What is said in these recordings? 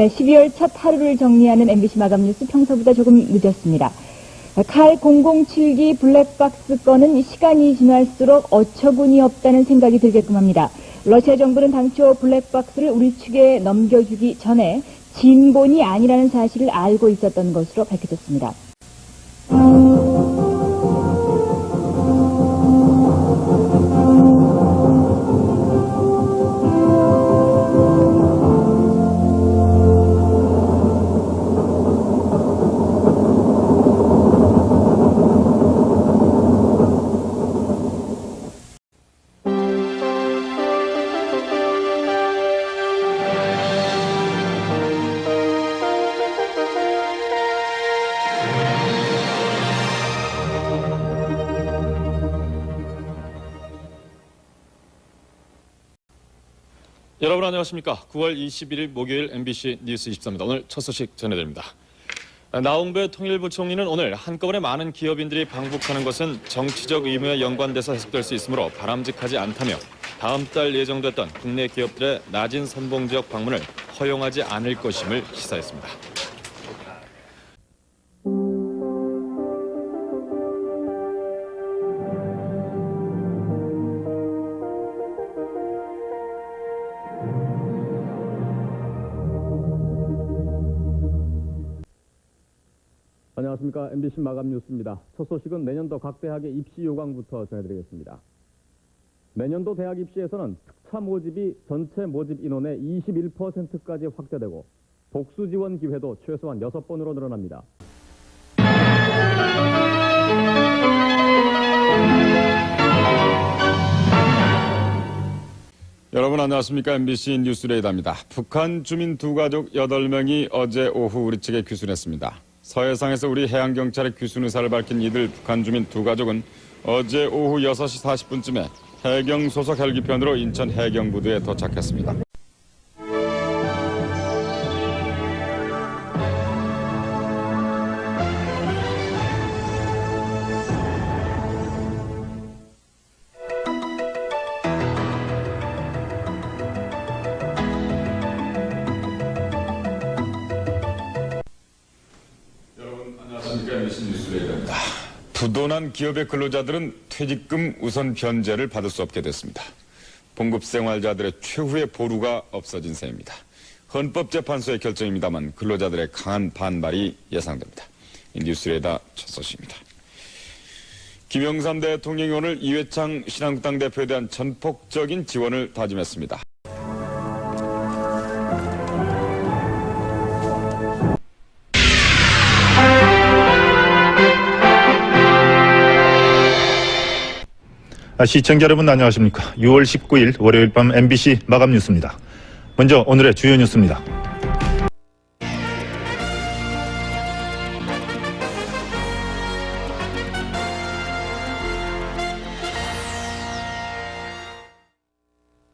네, 12월 첫 하루를 정리하는 MBC 마감 뉴스 평소보다 조금 늦었습니다. 칼 007기 블랙박스 건은 시간이 지날수록 어처구니 없다는 생각이 들게끔 합니다. 러시아 정부는 당초 블랙박스를 우리 측에 넘겨주기 전에 진본이 아니라는 사실을 알고 있었던 것으로 밝혀졌습니다. 여러분 안녕하십니까. 9월 21일 목요일 MBC 뉴스 24입니다. 오늘 첫 소식 전해드립니다. 나홍배 통일부총리는 오늘 한꺼번에 많은 기업인들이 방북하는 것은 정치적 의무에 연관돼서 해석될 수 있으므로 바람직하지 않다며 다음 달 예정됐던 국내 기업들의 낮은 선봉 지역 방문을 허용하지 않을 것임을 시사했습니다. 안녕하십니까. MBC 마감 뉴스입니다. 첫 소식은 내년도 각 대학의 입시 요강부터 전해드리겠습니다. 내년도 대학 입시에서는 특차 모집이 전체 모집 인원의 21%까지 확대되고 복수 지원 기회도 최소한 6번으로 늘어납니다. 여러분 안녕하십니까. MBC 뉴스레이더입니다. 북한 주민 두 가족 8명이 어제 오후 우리 측에 귀순했습니다. 서해상에서 우리 해양경찰에 귀순 의사를 밝힌 이들 북한 주민 두 가족은 어제 오후 6시 40분쯤에 해경 소속 헬기편으로 인천 해경부두에 도착했습니다. 부도난 기업의 근로자들은 퇴직금 우선 변제를 받을 수 없게 됐습니다. 봉급생활자들의 최후의 보루가 없어진 셈입니다. 헌법재판소의 결정입니다만 근로자들의 강한 반발이 예상됩니다. 이 뉴스레이더 첫 소식입니다. 김영삼 대통령이 오늘 이회창 신한국당 대표에 대한 전폭적인 지원을 다짐했습니다. 시청자 여러분 안녕하십니까. 6월 19일 월요일 밤 MBC 마감 뉴스입니다. 먼저 오늘의 주요 뉴스입니다.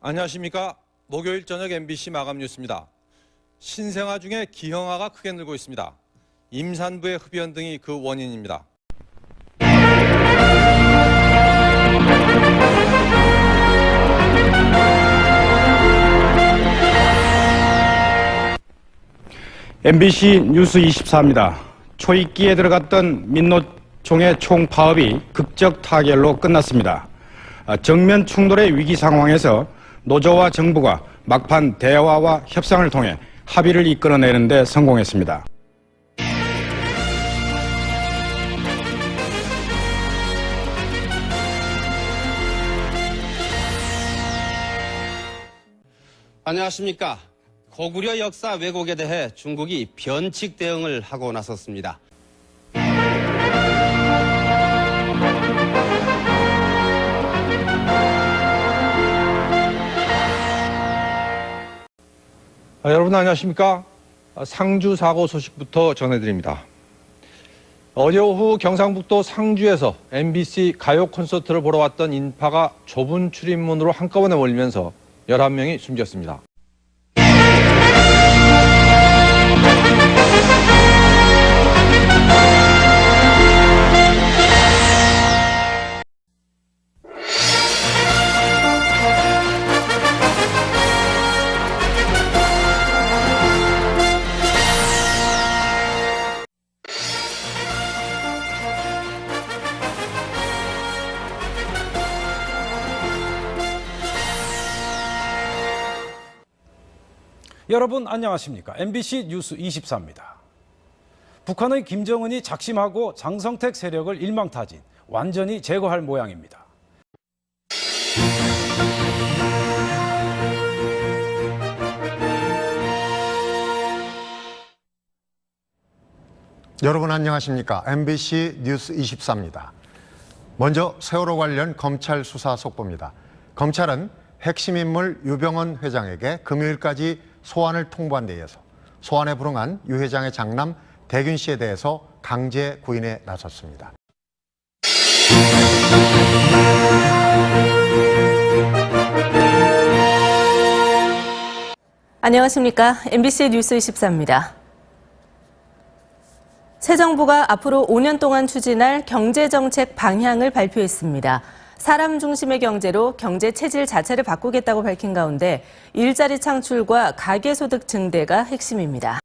안녕하십니까. 목요일 저녁 MBC 마감 뉴스입니다. 신생아 중에 기형아가 크게 늘고 있습니다. 임산부의 흡연 등이 그 원인입니다. MBC 뉴스 24입니다. 초입기에 들어갔던 민노총의 총파업이 극적 타결로 끝났습니다. 정면 충돌의 위기 상황에서 노조와 정부가 막판 대화와 협상을 통해 합의를 이끌어내는 데 성공했습니다. 안녕하십니까. 고구려 역사 왜곡에 대해 중국이 변칙 대응을 하고 나섰습니다. 여러분 안녕하십니까. 상주 사고 소식부터 전해드립니다. 어제 오후 경상북도 상주에서 MBC 가요 콘서트를 보러 왔던 인파가 좁은 출입문으로 한꺼번에 몰리면서 11명이 숨졌습니다. 여러분 안녕하십니까? MBC 뉴스 24입니다. 북한의 김정은이 작심하고 장성택 세력을 일망타진, 완전히 제거할 모양입니다. 여러분 안녕하십니까? MBC 뉴스 24입니다. 먼저 세월호 관련 검찰 수사 속보입니다. 검찰은 핵심 인물 유병헌 회장에게 금요일까지 소환을 통보한 데 이어서 소환에 불응한 유 회장의 장남 대균 씨에 대해서 강제 구인에 나섰습니다. 안녕하십니까? MBC 뉴스 24입니다. 새 정부가 앞으로 5년 동안 추진할 경제정책 방향을 발표했습니다. 사람 중심의 경제로 경제 체질 자체를 바꾸겠다고 밝힌 가운데 일자리 창출과 가계소득 증대가 핵심입니다.